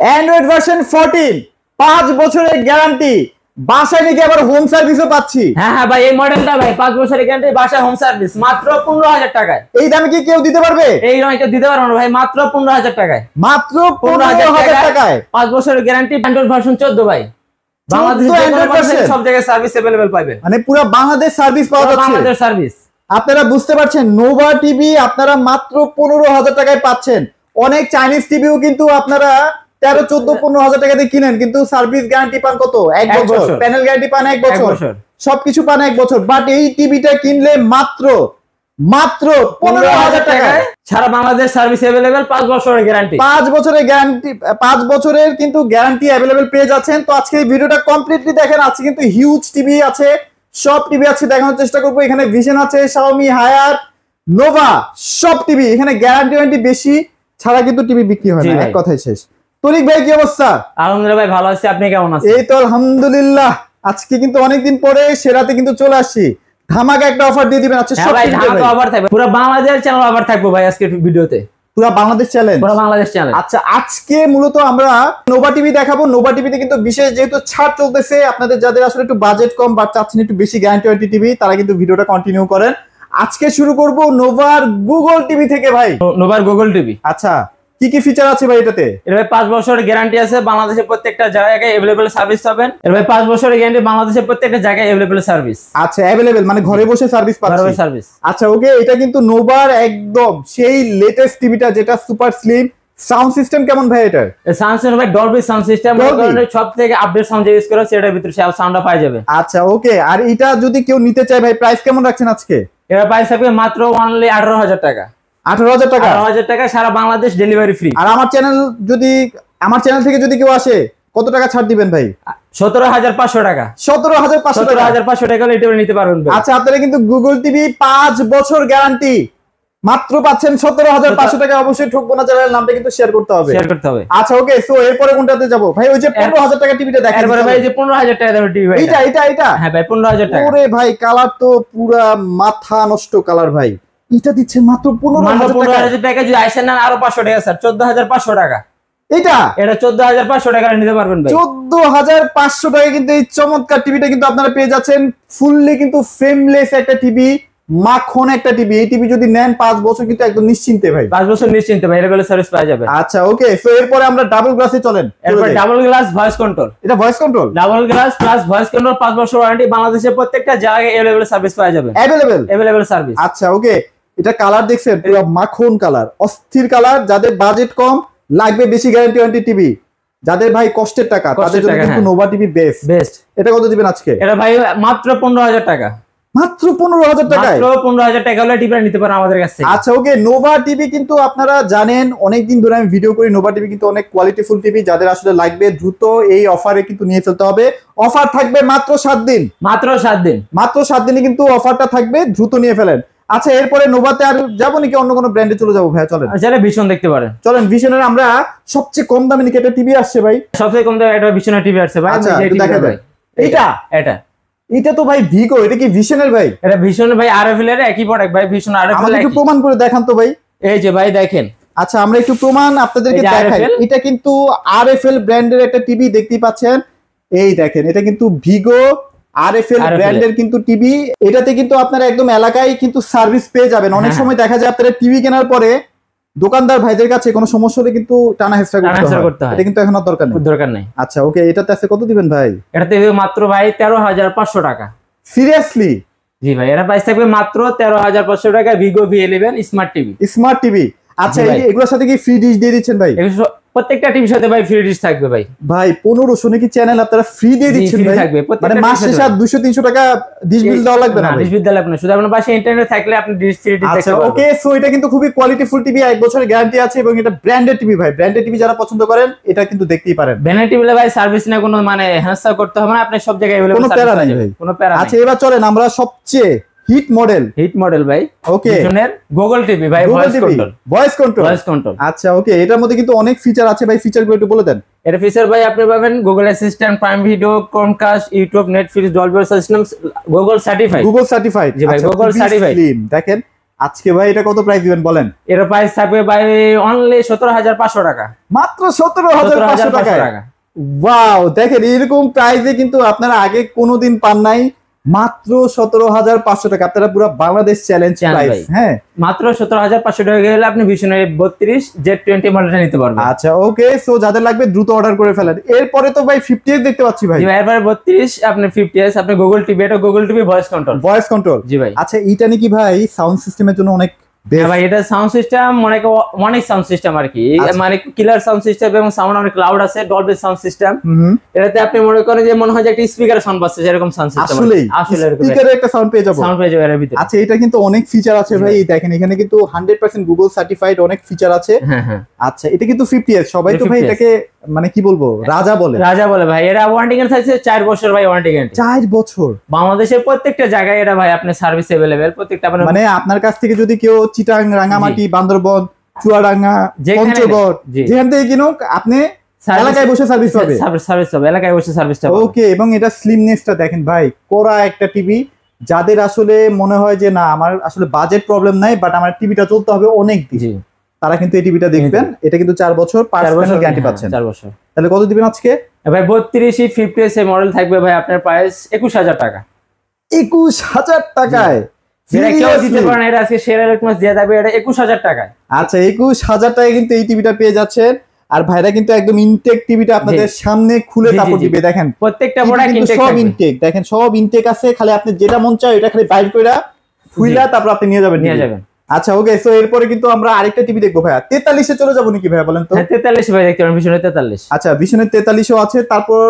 Android version 14 5 বছরের guarantee, বাসায় নাকি আবার হোম সার্ভিসও পাচ্ছি। হ্যাঁ হ্যাঁ ভাই, এই মডেলটা ভাই 5 বছরের গ্যারান্টি, বাসায় হোম সার্ভিস, মাত্র 15,000 টাকায়। এই দামে কি কেউ দিতে পারবে? এই দামে কেউ দিতে পারবে না ভাই, মাত্র 15,000 টাকায়। মাত্র 15,000 টাকায় 5 বছরের গ্যারান্টি, অ্যান্ড্রয়েড ভার্সন 14 ভাই। বাংলাদেশের সব জায়গায় সার্ভিস अवेलेबल পাবেন, মানে পুরো বাংলাদেশ সার্ভিস পাওয়া যাচ্ছে। বাংলাদেশ সার্ভিস। আপনারা বুঝতে পারছেন, নোভা টিভি আপনারা মাত্র 15,000 টাকায় পাচ্ছেন। অনেক চাইনিজ টিভিও কিন্তু আপনারা 13, 14, 15,000 টাকা দিয়ে কিনেন, কিন্তু সার্ভিস গ্যারান্টি পান কত? 1 বছর। প্যানেল গ্যারান্টি পান 1 বছর, সবকিছু পান 1 বছর। বাট এই টিভিটা কিনলে মাত্র 15,000 টাকায় সারা বাংলাদেশ সার্ভিস अवेलेबल, 5 বছরের গ্যারান্টি, 5 বছরের গ্যারান্টি, 5 বছরের কিন্তু গ্যারান্টি अवेलेबल পেয়ে যাচ্ছেন। তো আজকে এই ভিডিওটা কমপ্লিটলি দেখেন। আজকে কিন্তু হিউজ টিভি আছে, সব টিভি আছে, দেখানোর চেষ্টা করবো। এখানে ভিশন আছে, শাওমি, হায়ার, নোভা, সব টিভি। এখানে গ্যারান্টি ওয়ারেন্টি বেশি ছাড়া কিন্তু টিভি বিক্রি হয় না, এক কথাই শেষ। তরিক ভাই কি অবস্থা? আলহামদুলিল্লাহ ভাই, ভালো আছি, আপনি কেমন আছেন? এই তো আলহামদুলিল্লাহ। আজকে কিন্তু অনেকদিন পরে সেরাতে কিন্তু চলে আসছি, ধামাকা একটা অফার দিয়ে দিবেন। আচ্ছা সব ধামাকা অফার থাকবে, পুরো বাংলাদেশ চ্যানেল অফার থাকবে ভাই আজকের ভিডিওতে, পুরো বাংলাদেশ চ্যানেল, পুরো বাংলাদেশ চ্যানেল। আচ্ছা আজকে মূলত আমরা নোভা টিভি দেখাবো। নোভা টিভিতে কিন্তু বিশেষ যেহেতু ছাড় চলতেছে, আপনাদের যাদের আসলে একটু বাজেট কম বা চাচ্ছেন একটু বেশি গ্যারান্টি ওয়ারেন্টি টিভি, তারা কিন্তু ভিডিওটা কন্টিনিউ করেন। আজকে শুরু করব নোভার গুগল টিভি থেকে ভাই। নোভার গুগল টিভি, আচ্ছা কি কি ফিচার আছে ভাই এটাতে? এর ভাই 5 বছরের গ্যারান্টি আছে, বাংলাদেশের প্রত্যেকটা জায়গায় अवेलेबल সার্ভিস পাবেন। এর ভাই 5 বছরের গ্যারান্টি, বাংলাদেশের প্রত্যেকটা জায়গায় अवेलेबल সার্ভিস। আচ্ছা अवेलेबल মানে ঘরে বসে সার্ভিস পাচ্ছেন, ঘরে সার্ভিস। আচ্ছা ওকে, এটা কিন্তু নোভার একদম সেই লেটেস্ট টিভিটা, যেটা সুপার স্লিম। সাউন্ড সিস্টেম কেমন ভাই এটার? সাউন্ড সিস্টেম ভাই ডলবি সাউন্ড সিস্টেম, সবথেকে আপডেট সাউন্ড ইউজ করা, সেটার ভিতরে সাউন্ডটা পাওয়া যাবে। আচ্ছা ওকে, আর এটা যদি কেউ নিতে চায় ভাই, প্রাইস কেমন রাখছেন আজকে? এর প্রাইস থাকবে মাত্র অনলি 18,000 টাকা। 18,000 টাকা, 18,000 টাকা, সারা বাংলাদেশ ডেলিভারি ফ্রি। আর আমার চ্যানেল থেকে যদি কেউ আসে, কত টাকা ছাড় দিবেন ভাই? 17,500 টাকা। 17,500 টাকা হলে এটা নিতে পারবেন ভাই। আচ্ছা আপনারা কিন্তু গুগল টিভি 5 বছর গ্যারান্টি মাত্র পাচ্ছেন 17,500 টাকা। অবশ্যই ঠকবো না, চ্যানেলের নামটা কিন্তু শেয়ার করতে হবে। আচ্ছা ওকে, সো এরপরে কোনটাতে যাব ভাই? ওই যে 15,000 টাকা টিভিটা দেখেন। এরপরে ভাই যে 15,000 টাকা দামের টিভি ভাই, এটা হ্যাঁ ভাই 15,000 টাকা। ওরে ভাই, কালার তো পুরা মাথা নষ্ট কালার ভাই। এটা দিচ্ছেন মাত্র 15,000 টাকা। যদি আইসেন না আরো 500 টাকা স্যার, 14,500 টাকা। এটা 14,500 টাকা নিতে পারবেন ভাই। 14,500 টাকা কিন্তু এই চমৎকার টিভিটা কিন্তু আপনারা পেয়ে যাচ্ছেন। ফুললি কিন্তু ফ্রেমলেস একটা টিভি, মাখন একটা টিভি। এই টিভি যদি নেন 5 বছর কিন্তু একদম নিশ্চিন্তে ভাই, 5 বছর নিশ্চিন্তে ভাই, রেগুলার সার্ভিস পাওয়া যাবে। আচ্ছা ওকে, সো এরপরে আমরা ডাবল গ্লাসে চলেন। এরপর ডাবল গ্লাস ভয়েস কন্ট্রোল, এটা voice control, double glass plus voice control, 5 বছর ওয়ারেন্টি, বাংলাদেশের প্রত্যেকটা জায়গায় अवेलेबल সার্ভিস পাওয়া যাবে। Available service. আচ্ছা ওকে, এটা কালার দেখছেন, পুরো মাখন কালার, অস্থির কালার। যাদের বাজেট কম, লাগবে বেশি গ্যারান্টি ওয়ারেন্টি টিভি, যাদের ভাই কষ্টের টাকা, তাদের জন্য কিন্তু নোভা টিভি বেস্ট। এটা কত দিবেন আজকে? এটা ভাই মাত্র 15,000 টাকা। মাত্র 15,000 টাকায়, মাত্র 15,000 টাকা হলে টিভি নিতে পারেন আমাদের কাছে। আচ্ছা ওকে, নোভা টিভি কিন্তু আপনারা জানেন, অনেকদিন ধরে আমি ভিডিও করি। নোভা টিভি কিন্তু অনেক কোয়ালিটিফুল টিভি, যাদের আসলে লাগবে দ্রুত এই অফারে কিন্তু নিয়ে ফেলতে হবে। অফার থাকবে মাত্র 7 দিন, মাত্র 7 দিনে কিন্তু অফারটা থাকবে, দ্রুত নিয়ে ফেলেন। আচ্ছা এরপরে নোভাতে আর যাবো নাকি অন্য কোনো ব্র্যান্ডে চলে যাবো ভাই? চলেন, আচ্ছা ভিশন দেখতে পারেন। চলেন, ভিশনের আমরা সবচেয়ে কম দামে নাকি একটা টিভি আসছে ভাই, সবচেয়ে কম দামে একটা ভিশনের টিভি আসছে ভাই। আচ্ছা দেখা যায়, এটা তো ভাই ভিগো, এটা কি ভিশনের ভাই? এটা ভিশনের ভাই, আরএফএল এর একই প্রোডাক্ট ভাই, ভিশন আরএফএল। আমাদের একটু প্রমাণ করে দেখান তো ভাই। এই যে ভাই দেখেন। আচ্ছা আমরা একটু প্রমাণ আপনাদেরকে দেখাই। এটা কিন্তু আরএফএল ব্র্যান্ডের একটা টিভি, দেখতেই পাচ্ছেন। এই দেখেন, এটা কিন্তু ভিগো আরএফএল ব্র্যান্ডের কিন্তু টিভি। এটাতে কিন্তু আপনারা একদম এলাকায় কিন্তু সার্ভিস পেয়ে যাবেন। অনেক সময় দেখা যায় আপনারা টিভি কেনার পরে দোকানদার ভাইদের কাছে কোনো সমস্যা হলে কিন্তু টানা হেসরা করতে হয়, এটা কিন্তু এখন আর দরকার নেই। আচ্ছা ওকে, এটাতে আছে কত দিবেন ভাই? এটাতে মাত্র ভাই 13,500 টাকা। সিরিয়াসলি? জি ভাই, এটা প্রাইস থাকবে মাত্র 13,500 টাকা। ভিগো V11 স্মার্ট টিভি। আচ্ছা এগুলোর সাথে কি ফ্রি ডিশ দিয়ে দিচ্ছেন ভাই? প্রত্যেকটা টিভির সাথে ভাই ফ্রি ডিশ থাকবে ভাই। ভাই 1500 নাকি চ্যানেল আপনারা ফ্রি দিয়ে দিচ্ছেন ভাই? মানে মাস শেষে 200-300 টাকা ডিশ বিল দেওয়া লাগবে না? ডিশ বিল দেওয়া লাগবে না, শুধু আপনার পাশে ইন্টারনেট থাকলে আপনি ডিশ ফ্রি দেখতে পারবেন। আচ্ছা ওকে, সো এটা কিন্তু খুবই কোয়ালিটিফুল টিভি, 1 বছরের গ্যারান্টি আছে, এবং এটা ব্র্যান্ডেড টিভি ভাই। ব্র্যান্ডেড টিভি যারা পছন্দ করেন, এটা কিন্তু দেখতেই পারেন। ব্র্যান্ডেড টিভি ভাই সার্ভিস না কোনো মানে হ্যান্ডসার করতে হবে না, আপনি সব জায়গায় अवेलेबल কোনো প্যারা নাই ভাই, কোনো প্যারা নাই। আচ্ছা এবার চলেন আমরা সবচেয়ে হিট মডেল ভাই, ওকে, ভিশনের গুগল টিভি ভাই, ভয়েস কন্ট্রোল। আচ্ছা ওকে, এটার মধ্যে কিন্তু অনেক ফিচার আছে ভাই, ফিচারগুলো একটু বলে দেন। এর ফিচার ভাই আপনি পাবেন Google Assistant, Prime Video, Chromecast, YouTube, Netflix, Dolby system, Google certified. জি ভাই, গুগল সার্টিফাইড। দেখেন আজকে ভাই এটা কত প্রাইস দিবেন বলেন? এর প্রাইস থাকবে ভাই অনলি 17,500 টাকা। মাত্র 17,500 টাকা। ওয়াও, দেখেন এরকম প্রাইসে কিন্তু আপনারা আগে কোনোদিন পান নাই। মাত্র 17,500 টাকা। আপনারা পুরো বাংলাদেশ চ্যালেঞ্জ প্রাইস। হ্যাঁ, মাত্র 17,500 টাকা গেলে আপনি ভিশনের 32 Z20 মডেলটা নিতে পারবেন। আচ্ছা ওকে, সো যাদের লাগবে দ্রুত অর্ডার করে ফেলেন। এরপরে তো ভাই 50s দেখতে পাচ্ছি ভাই। জি ভাই, এরপরে 32 আপনি 50s আপনি গুগল টিভি, এটা Google TV voice control. Voice control, জি ভাই। আচ্ছা এইটা নাকি ভাই সাউন্ড সিস্টেমের জন্য অনেক হ্যাঁ ভাই, এটা সাউন্ড সিস্টেম অনেক সাউন্ড সিস্টেম আর কি, মানে কিলার সাউন্ড সিস্টেম এবং সাউন্ড অনেক লাউড আছে, ডলবি সাউন্ড সিস্টেম। এটাতে আপনি মনে করেন যে মনে হয় যে একটা স্পিকার সাউন্ড পাচ্ছে, যেরকম সাউন্ড সিস্টেম আসলে স্পিকারে একটা সাউন্ড পেয়ে যাবো, সাউন্ড পেয়ে যাবে এর ভিতরে। আচ্ছা এটা কিন্তু অনেক ফিচার আছে ভাই, দেখেন এখানে কিন্তু 100% গুগল সার্টিফাইড অনেক ফিচার আছে। হ্যাঁ আচ্ছা এটা কিন্তু 50s, সবাই তো ভাই এটাকে মানে কি বলবো রাজা বলে ভাই। এরা ওয়ারেন্টি গ্যারান্টি থাকছে 4 বছর ভাই, ওয়ারেন্টি গ্যারান্টি 4 বছর। বাংলাদেশের প্রত্যেকটা জায়গায় এটা ভাই আপনার সার্ভিস अवेलेबल, প্রত্যেকটা মানে আপনার কাছ থেকে যদি কেউ চিটাং, রাঙ্গামাটি, বান্দরবন, চুয়াডাঙ্গা, পঞ্চগড় যেখান থেকে কিনুক আপনি এলাকায় বসে সার্ভিস পাবে। এলাকায় বসে সার্ভিসটা পাবে। ওকে, এবং এটা স্লিমনেসটা দেখেন ভাই, কোরা একটা টিভি। যাদের আসলে মনে হয় যে না আমার আসলে বাজেট প্রবলেম নাই, বাট আমার টিভিটা চলতে হবে অনেক দিন, তারা কিন্তু এই টিভিটা দেখবেন। এটা কিন্তু 4 বছর পার্সোনাল গ্যারান্টি পাচ্ছেন। 4 বছর। তাহলে কত দিবেন আজকে ভাই? 32 50s এর মডেল থাকবে ভাই আপনার প্রাইস 21,000 টাকা। 21,000 টাকায় কেউ দিতে পারেন, এটা আজকে শেয়ার রিকোয়েস্ট দেয়া যাবে এটা 21,000 টাকায়। আচ্ছা 21,000 টাকায় কিন্তু এই টিভিটা পেয়ে যাচ্ছেন। আর ভাইরা কিন্তু একদম ইনটেক টিভিটা আপনাদের সামনে খুলে তারপর দিবে। দেখেন প্রত্যেকটা প্রোডাক্ট ইনটেক, সব ইনটেক, দেখেন সব ইনটেক আছে। খালি আপনি যেটা মন চায় এটা খালি বাইর কইরা ফুইলা তারপর আপনি নিয়ে যাবেন। আচ্ছা ওকে, সো এরপরে কিন্তু আমরা আরেকটা টিভি দেখবো ভাইয়া। 43 এ চলে যাবো নাকি ভাইয়া বলেন তো? হ্যাঁ 43 ভাই দেখতে পারেন, ভিশনের 43। আচ্ছা ভিশনের 43ও আছে। তারপর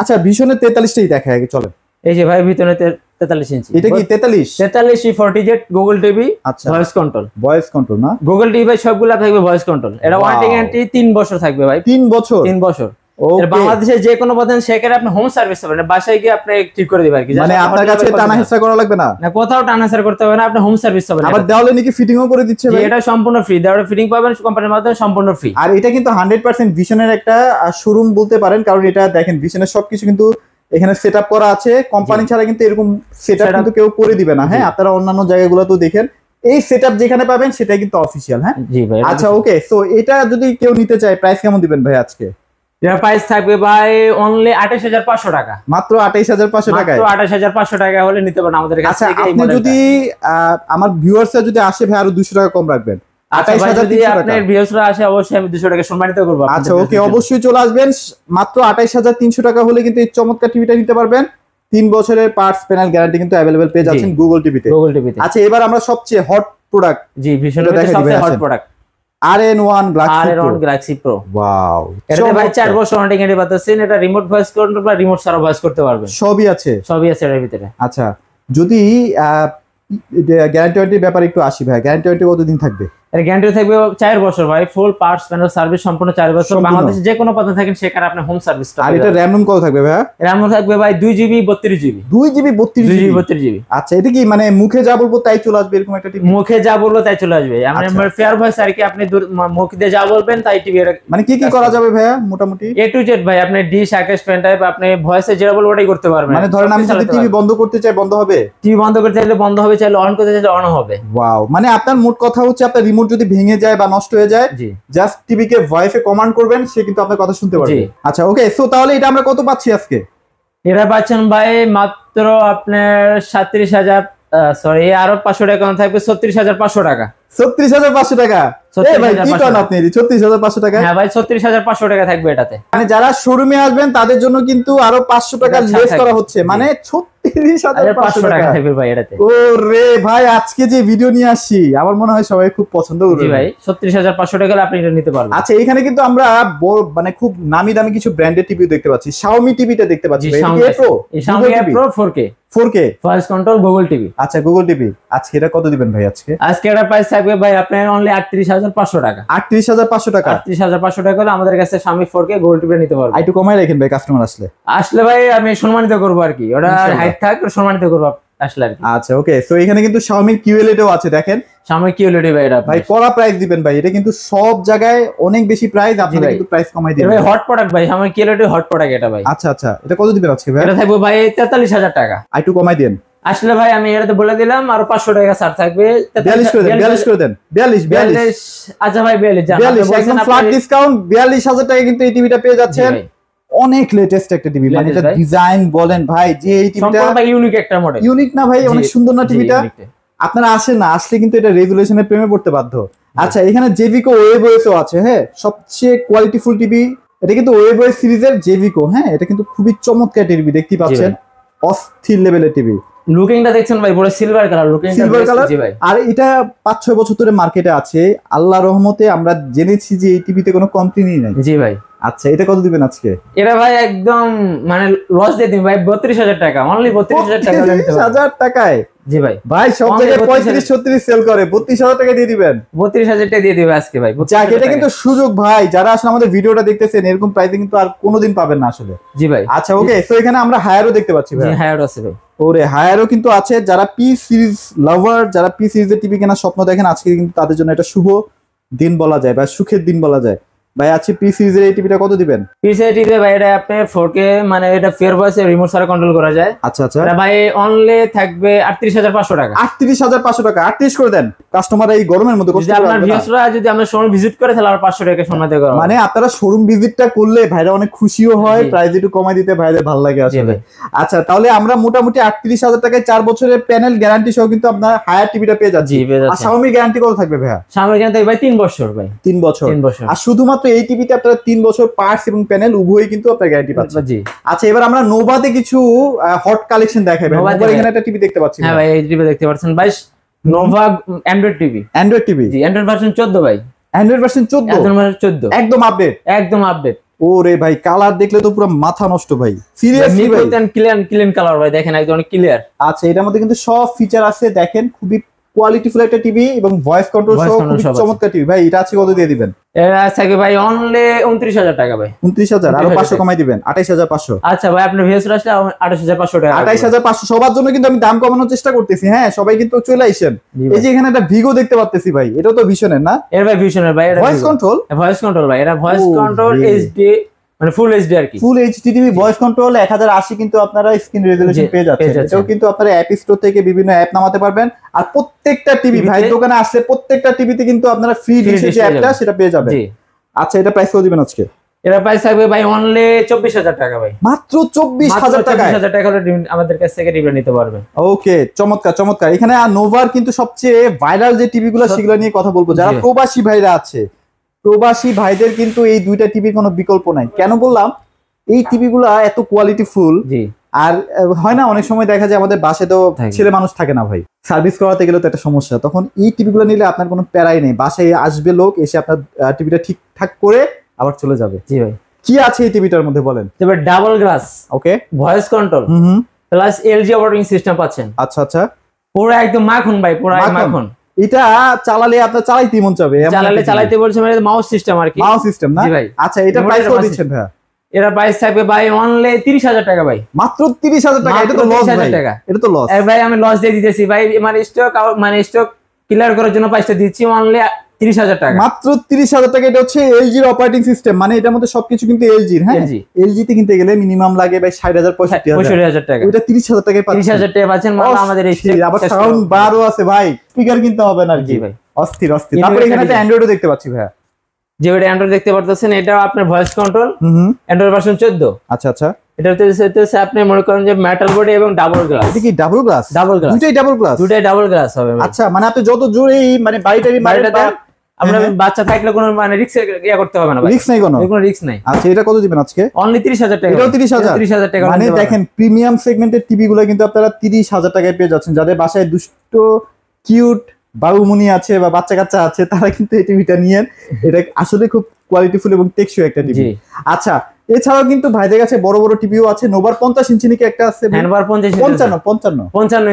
আচ্ছা ভিশনের 43টাই দেখা আগে চলেন। এই যে ভাই ভিতরে 43 ইঞ্চি। এটা কি 43 40Z Google TV voice control. Voice control না, গুগল টিভি ভাই সবগুলা থাকবে ভয়েস কন্ট্রোল। এটা ওয়ারেন্টি গ্যারান্টি 3 বছর থাকবে ভাই। 3 বছর? 3 বছর। বাংলাদেশে যে কোনো পথেন সেখানে আপনি হোম সার্ভিস পাবেন, বাসায় গিয়ে আপনি ঠিক করে দিবেন আর কি। মানে আপনার কাছে টানা হেসা করা লাগবে না, না কোথাও টানা হেসা করতে হবে না, আপনি হোম সার্ভিস পাবেন। আবার দেওয়ালে নাকি ফিটিংও করে দিচ্ছে ভাই? এটা সম্পূর্ণ ফ্রি, দেওয়ালে ফিটিং পাবেন কোম্পানির মাধ্যমে, সম্পূর্ণ ফ্রি। আর এটা কিন্তু 100% ভিশনের একটা শোরুম বলতে পারেন, কারণ এটা দেখেন ভিশনের সবকিছু কিন্তু এখানে সেটআপ করা আছে। কোম্পানি ছাড়া কিন্তু এরকম সেটআপ কিন্তু কেউ করে দিবে না। হ্যাঁ, আপনারা অন্যান্য জায়গাগুলোতে দেখেন এই সেটআপ যেখানে পাবেন সেটাই কিন্তু অফিশিয়াল। হ্যাঁ জি ভাই। আচ্ছা ওকে, সো এটা যদি কেউ নিতে চায় প্রাইস কেমন দিবেন ভাই আজকে? এর প্রাইস থাকবে ভাই অনলি 28,500 টাকা। মাত্র 28,500 টাকায়? মাত্র 28,500 টাকা হলে নিতে পারেন আমাদের কাছ থেকে। আপনি যদি আমার ভিউয়ার্সরা যদি আসে ভাই আরো 200 টাকা কম রাখবেন। 28,000 আপনার ভিউয়ার্সরা আসে অবশ্যই আমি 200 টাকা সম্মানিত করব। আচ্ছা ওকে, অবশ্যই চলে আসবেন। মাত্র 28,300 টাকা হলে কিন্তু এই চমৎকার টিভিটা নিতে পারবেন। 3 বছরের পার্টস প্যানেল গ্যারান্টি কিন্তু अवेलेबल পেয়ে যাচ্ছেন গুগল টিভিতে। আচ্ছা এবার আমরা সবচেয়ে হট প্রোডাক্ট, জি ভিশনের সবচেয়ে hot product RN1 Galaxy Pro। Wow, এটাতে ভাই 4 বছর ওয়ারেন্টি গ্যারান্টি পাচ্ছেন। এটা রিমোট ভয়েস কন্ট্রোল বা রিমোট ছাড়া ভয়েস করতে পারবেন, সবই আছে এর ভিতরে। আচ্ছা যদি গ্যারান্টি ওয়ারেন্টির ব্যাপারে একটু আসি ভাই, গ্যারান্টি ওয়ারেন্টি কতদিন থাকবে? এর গ্যারান্টি থাকবে 4 বছর ভাই, ফুল পার্টস প্যানেল সার্ভিস সম্পূর্ণ 4 বছর। বাংলাদেশে যে কোনো পথে থাকেন সেখানে আপনি হোম সার্ভিস পাবেন। আর এটা র‍্যাম রুম কত থাকবে ভাই? র‍্যাম থাকবে ভাই 2GB 32GB। 2GB 32GB। আচ্ছা এটা কি মানে মুখে যা বলবো তাই চলে আসবে এরকম একটা টিভি? মুখে যা বলবো তাই চলে আসবে। আমরা ফেয়ার ভয়েস আর কি, আপনি মুখ দিয়ে যা বলবেন তাই টিভি। মানে কি কি করা যাবে ভাইয়া মোটামুটি? A to Z ভাই, আপনি ডিশ আকাশ পেন টাইপ আপনি ভয়েসে যেটা বলবো ওটাই করতে পারবেন। মানে ধরেন আমি যদি টিভি বন্ধ করতে চাই বন্ধ হবে? টিভি বন্ধ করতে চাইলে বন্ধ হবে, চাইলে অন করতে চাইলে অন হবে। ওয়াও, মানে আপনার মোট কথা হচ্ছে আপনার রিমোট যদি ভেঙে যায় বা নষ্ট হয়ে যায় জাস্ট টিভি কে ভয়েসে কমান্ড করবেন, সে কিন্তু আপনার কথা শুনতে পারবে। আচ্ছা ওকে, সো তাহলে এটা আমরা কত পাচ্ছি আজকে? এটা পাচ্ছেন ভাই মাত্র আপনার 37,000 সরি আরো 500 টাকা কম থাকবে, 36,500 টাকা। 36,500 টাকা? ভাই কি করেন আপনি 36,500 টাকা? হ্যাঁ ভাই 36,500 টাকা থাকবে এটাতে। মানে যারা শোরুমে আসবেন তাদের জন্য কিন্তু আরো 500 টাকা লেস করা হচ্ছে, মানে 36,500 টাকা থাকবে ভাই এটাতে। ওরে ভাই আজকে যে ভিডিও নিয়ে আসছি আমার মনে হয় সবাই খুব পছন্দ করবে। জি ভাই 36,500 টাকা আপনি এটা নিতে পারবেন। আচ্ছা এখানে কিন্তু আমরা মানে খুব নামি দামি কিছু ব্র্যান্ডের টিভি দেখতে পাচ্ছি। Xiaomi টিভিটা দেখতে পাচ্ছি ভাই, এটা Pro? Xiaomi Pro 4K voice control Google TV. আচ্ছা গুগল টিভি আজকে এটা কত দিবেন ভাই আজকে? আজকে এটা প্রাইস থাকবে ভাই আপনার অনলি 38,500 টাকা। 38,500 টাকা? 38,500 টাকা হলে আমাদের কাছে Xiaomi 4K গুগল টিভি নিতে পারবেন। একটু কমাই রাখেন ভাই, কাস্টমার আসলে ভাই আমি সম্মানিত করব আর কি, ওটা হাইট থাক সম্মানিত করব আসলে আর কি। আচ্ছা ওকে, সো এখানে কিন্তু Xiaomi QLED ও আছে দেখেন। Xiaomi QLED ভাই এটা ভাই কড়া প্রাইস দিবেন ভাই, এটা কিন্তু সব জায়গায় অনেক বেশি প্রাইস, আপনারা কিন্তু প্রাইস কমাই দিবেন ভাই। হট প্রোডাক্ট ভাই, Xiaomi QLED হট প্রোডাক্ট এটা ভাই। আচ্ছা আচ্ছা এটা কত দিবেন আজকে ভাই? এটা থাকবে ভাই 43,000 টাকা। একটু কমাই দেন। আসলে ভাই আমি এটাতে বলে দিলাম আর 500 টাকা ছাড় থাকবে। 42 করে দেন, 42 করে দেন, 42। আচ্ছা ভাই 42 জান, 42 একদম ফ্ল্যাট ডিসকাউন্ট। 42,000 টাকা কিন্তু এই টিভিটা পেয়ে যাচ্ছেন। অনেক লেটেস্ট একটা টিভি, মানে এটা ডিজাইন বলেন ভাই, যে এই টিভিটা সম্পূর্ণ ইউনিক একটা মডেল। ইউনিক না ভাই, অনেক সুন্দর না টিভিটা? আপনারা আসেন না, আসলে কিন্তু এটা রেজুলেশনের প্রেমে পড়তে বাধ্য। আচ্ছা, এখানে জেভিকো ওয়েবওয়েসও আছে, হ্যাঁ, সবচেয়ে কোয়ালিটিফুল টিভি। এটা কিন্তু ওয়েবওয়েস সিরিজের জেভিকো, হ্যাঁ, এটা কিন্তু খুবই চমৎকার টিভি, দেখতে পাচ্ছেন, অস্থির লেভেলের টিভি। লুকিংটা দেখছেন ভাই, পুরো সিলভার কালার, লুকিংটা সিলভার কালার। আর এটা 5-6 বছর ধরে মার্কেটে আছে, আল্লাহর রহমতে আমরা জেনেছি যে এই টিভিতে কোনো কমপ্লেইনই নাই। জি ভাই। আচ্ছা, এটা কত দিবেন আজকে? এটা ভাই একদম মানে লস দিয়ে দিন ভাই, 32,000 টাকা, অনলি 32,000 টাকা। 32,000 টাকায়? জি ভাই। ভাই সব জায়গায় 35-36 সেল করে, 32,000 টাকা দিয়ে দিবেন? 32,000 টাকা দিয়ে দিবে আজকে ভাই। যাক, এটা কিন্তু সুযোগ ভাই, যারা আসলে আমাদের ভিডিওটা দেখতেছেন এরকম প্রাইসে কিন্তু আর কোনোদিন পাবেন না আসলে। জি ভাই। আচ্ছা ওকে, সো এখানে আমরা হায়ারও দেখতে পাচ্ছি ভাই। জি, হায়ারও আছে ভাই। ওরে, হায়ারও কিন্তু আছে। যারা পি সিরিজ লাভার, যারা পি সিরিজের টিভি কেনার স্বপ্ন দেখেন, আজকে কিন্তু তাদের জন্য এটা শুভ দিন বলা যায় বা সুখের দিন বলা যায়। ভাই আছে পি সিরিজের এই টিভিটা কত দিবেন? পি সিরিজের টিভি ভাই এটা আপনার 4K, মানে এটা ফেয়ার ভয়েসে রিমোট ছাড়া কন্ট্রোল করা যায়। আচ্ছা আচ্ছা। এটা ভাই অনলি থাকবে 38,500 টাকা। 38,500 টাকা, 38 করে দেন। কাস্টমার এই গরমের মধ্যে যদি আপনার ভিউয়ার্সরা যদি আমরা শোরুম ভিজিট করে তাহলে আর 500 টাকা সম্মানিত করা। মানে আপনারা শোরুম ভিজিটটা করলে ভাইরা অনেক খুশিও হয়, প্রাইস একটু কমাই দিতে ভাইদের ভালো লাগে আসলে। আচ্ছা, তাহলে আমরা মোটামুটি 38,000 টাকায় 4 বছরের প্যানেল গ্যারান্টি সহ কিন্তু আপনার হায়ার টিভিটা পেয়ে যাচ্ছি। আর Xiaomi গ্যারান্টি কত থাকবে ভাইয়া? Xiaomi গ্যারান্টি ভাই 3 বছর ভাই। 3 বছর। আর শুধুমাত্র এই টিভিতে আপনারা 3 বছর পার্টস এবং প্যানেল উভয়ই কিন্তু আপনারা গ্যারান্টি পাচ্ছেন। জি। আচ্ছা, এবার আমরা নোভাতে কিছু হট কালেকশন দেখাই ভাই। নোভাতে এখানে একটা টিভি দেখতে পাচ্ছি। হ্যাঁ ভাই, এই টিভি দেখতে পাচ্ছেন ভাই, Nova Android TV. Android TV? জি, অ্যান্ড্রয়েড ভার্সন 14 ভাই। Android version 14? একদম আপডেট? একদম আপডেট। ওরে ভাই, কালার দেখলে তো পুরো মাথা নষ্ট ভাই, সিরিয়াসলি ভাই। ক্লিন কালার ভাই, দেখেন একদম অনেক ক্লিয়ার। আচ্ছা, এটার মধ্যে কিন্তু সব ফিচার আছে, দেখেন খুবই কোয়ালিটিফুল একটা টিভি এবং ভয়েস কন্ট্রোল সহ খুবই চমৎকার টিভি। ভাই এটা আছে কত দিয়ে দিবেন? এটা আছে ভাই অনলি 29,000 টাকা ভাই। 29,000 আর 500 কমাই দিবেন, 28,500। আচ্ছা ভাই, আপনার ভিউয়ার্স আসলে 28,500 টাকা। 28,500 সবার জন্য কিন্তু আমি দাম কমানোর চেষ্টা করতেছি। হ্যাঁ, সবাই কিন্তু চলে আইছেন। এই যে এখানে একটা ভিগো দেখতে পাচ্তেছি ভাই, এটাও তো ভিশনের না? এর ভাই ভিশনের ভাই, এটা ভয়েস কন্ট্রোল। ভয়েস কন্ট্রোল ভাই, এটা ভয়েস কন্ট্রোল এইচডি, মানে ফুল এইচডি আর কি। Full HD TV voice control 1080 কিন্তু আপনারা স্ক্রিন রেজোলিউশন পেয়ে যাচ্ছেন। এটাও কিন্তু আপনারা অ্যাপ স্টোর থেকে বিভিন্ন অ্যাপ নামাতে পারবেন। আর প্রত্যেকটা টিভি ভাই দোকানে আসলে প্রত্যেকটা টিভিতে কিন্তু আপনারা ফ্রি ডিশের যে অ্যাপটা সেটা পেয়ে যাবেন। আচ্ছা, এটা প্রাইস কত দিবেন আজকে? এটা প্রাইস থাকবে ভাই অনলি 24,000 টাকা ভাই। মাত্র 24,000 টাকা? 24,000 টাকা হলে আমাদের কাছ থেকে রিভিউ নিতে পারবেন। ওকে, চমৎকার চমৎকার। এখানে নোভার কিন্তু সবচেয়ে ভাইরাল যে টিভিগুলো সেগুলো নিয়ে কথা বলবো। যারা প্রবাসী ভাইরা আছে, প্রবাসী ভাইদের কিন্তু এই দুইটা টিভির কোনো বিকল্প নাই। কেন বললাম? এই টিভিগুলা এত কোয়ালিটিফুল। জি। আর হয় না, অনেক সময় দেখা যায় আমাদের বাসায় তো ছেলে মানুষ থাকে না ভাই, সার্ভিস করাতে গেলে তো একটা সমস্যা। তখন এই টিভিগুলো নিলে আপনার কোনো প্যারাই নেই, বাসায় আসবে লোক, এসে আপনার টিভিটা ঠিকঠাক করে আবার চলে যাবে। জি ভাই। কি আছে এই টিভিটার মধ্যে বলেন? এবার double glass, okay, voice control, plus LG operating system পাচ্ছেন। আচ্ছা আচ্ছা, পুরো একদম মাখন ভাই, পুরো মাখন। এটা চালালে আপনার চালাইতে মন চাবে, চালাইতে বলছে মানে মাউস সিস্টেম আর কি। মাউস সিস্টেম না? জি ভাই। আচ্ছা, এটা প্রাইস কত দিচ্ছেন ভাই? এর প্রাইস থাকবে ভাই অনলি 30,000 টাকা ভাই। মাত্র 30,000 টাকা? এটা তো লস ভাই, এটা তো লস। ভাই আমি লস দিয়ে দিতেছি ভাই, মানে স্টক ক্লিয়ার করার জন্য প্রাইসটা দিচ্ছি অনলি 30,000 টাকা। মাত্র 30,000 টাকা। এটা হচ্ছে এলজির অপারেটিং সিস্টেম, মানে এটার মধ্যে সবকিছু কিন্তু এলজির। হ্যাঁ, এলজি তে কিনতে গেলে মিনিমাম লাগে ভাই 60,000 65,000 টাকা। এটা 30,000 টাকায় পাচ্ছেন। 30,000 টাকা পাচ্ছেন, মানে আমাদের এই আবার সাউন্ড বারও আছে ভাই, স্পিকার কিনতে হবে না আর কি ভাই। অস্থির অস্থির। তারপর এখানে একটা অ্যান্ড্রয়েডও দেখতে পাচ্ছি ভাই। যে ওটা অ্যান্ড্রয়েড দেখতে পারতেছেন, এটা আপনার ভয়েস কন্ট্রোল, অ্যান্ড্রয়েড ভার্সন 14। আচ্ছা আচ্ছা। এটা হচ্ছে আপনি মনে করেন যে মেটাল বডি এবং ডাবল গ্লাস। এটা কি ডাবল গ্লাস? ডাবল গ্লাস, দুটোই ডাবল গ্লাস? দুটোই ডাবল গ্লাস হবে। আচ্ছা, মানে আপনি যত জোরে মানে বাড়িটারি মারটা আপনার বাচ্চা থাকলে কোনো মানে রিস্ক করতে হবে না ভাই। রিস্ক নাই, কোনো রিস্ক নাই। আচ্ছা, এটা কত দিবেন আজকে? অনলি 30,000 টাকা। এটাও 30,000 টাকা। মানে দেখেন, প্রিমিয়াম সেগমেন্টের টিভি গুলো কিন্তু আপনারা 30,000 টাকায় পেয়ে যাচ্ছেন। যাদের বাসায় দুষ্ট কিউট বাবুমনি আছে বা বাচ্চা কাচ্চা আছে, তারা কিন্তু এই টিভিটা নিয়ে, এটা আসলে খুব কোয়ালিটিফুল এবং টেকসই একটা টিভি। আচ্ছা, এছাড়াও কিন্তু ভাইদের কাছে বড় বড় টিভিও আছে। নোভার 50 ইঞ্চি নাকি একটা আছে? নোভার 55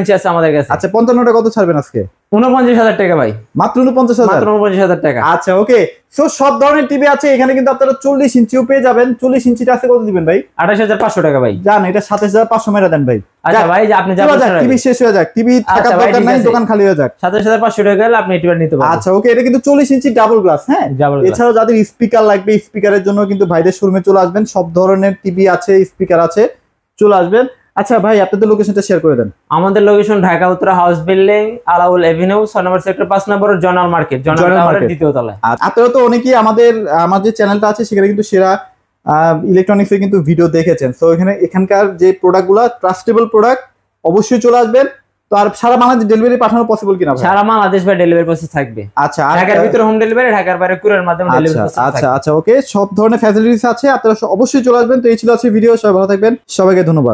ইঞ্চি আছে আমাদের কাছে। আচ্ছা, 55টা কত ছাড়বেন আজকে? 49,000 টাকা ভাই। মাত্র 49,000 টাকা। আচ্ছা ওকে, সো সব ধরনের টিভি আছে এখানে, কিন্তু আপনারা 40 ইঞ্চিও পেয়ে যাবেন। 40 ইঞ্চিটা আছে কত দিবেন ভাই? 28,500 টাকা ভাই। জান, এটা 27,500 মেরা দেন ভাই। আচ্ছা ভাই, যে আপনি যাবেন, টিভি শেষ হয়ে যাক, টিভি থাকার দরকার নাই, দোকান খালি হয়ে যাক। 27,500 টাকা গেলে আপনি টিভি নিতে পারবেন। আচ্ছা ওকে, এটা কিন্তু 40 ইঞ্চি ডাবল গ্লাস। হ্যাঁ, এছাড়াও যাদের স্পিকার লাগবে, স্পিকারের জন্য কিন্তু ভাইদের শোরুমে চলে আসবেন। সব ধরনের টিভি আছে, স্পিকার আছে, চলে আসবেন। আচ্ছা ভাই, আপনাদের লোকেশনটা শেয়ার করে দেন। আমাদের location Dhaka Uttara house building, Alaul avenue, 6 নম্বর সেক্টর, 5 নম্বর জনাল মার্কেট, জনাল টাওয়ারের দ্বিতীয় তলায়। আপনারা তো অনেকেই আমার যে চ্যানেলটা আছে সেখানে কিন্তু সেরা ইলেকট্রনিক্স এর কিন্তু ভিডিও দেখেছেন। সো এখানকার যে প্রোডাক্টগুলো ট্রাস্টেবল প্রোডাক্ট, অবশ্যই চলে আসবেন। তো আর সারা বাংলাদেশ ডেলিভারি পাঠানো পসিবল কিনা? সারা বাংলাদেশ বা ডেলিভারি প্রসেস থাকবে। আচ্ছা, ঢাকার ভিতরে হোম ডেলিভারি, ঢাকার বাইরে কুরিয়ার মাধ্যমে ডেলিভারি প্রসেস থাকবে। আচ্ছা, ওকে, সব ধরনের ফ্যাসিলিটিস আছে, আপনারা অবশ্যই চলে আসবেন। তো এই ছিল আজকে ভিডিও, সবাই ভালো থাকবেন, সবাইকে ধন্যবাদ।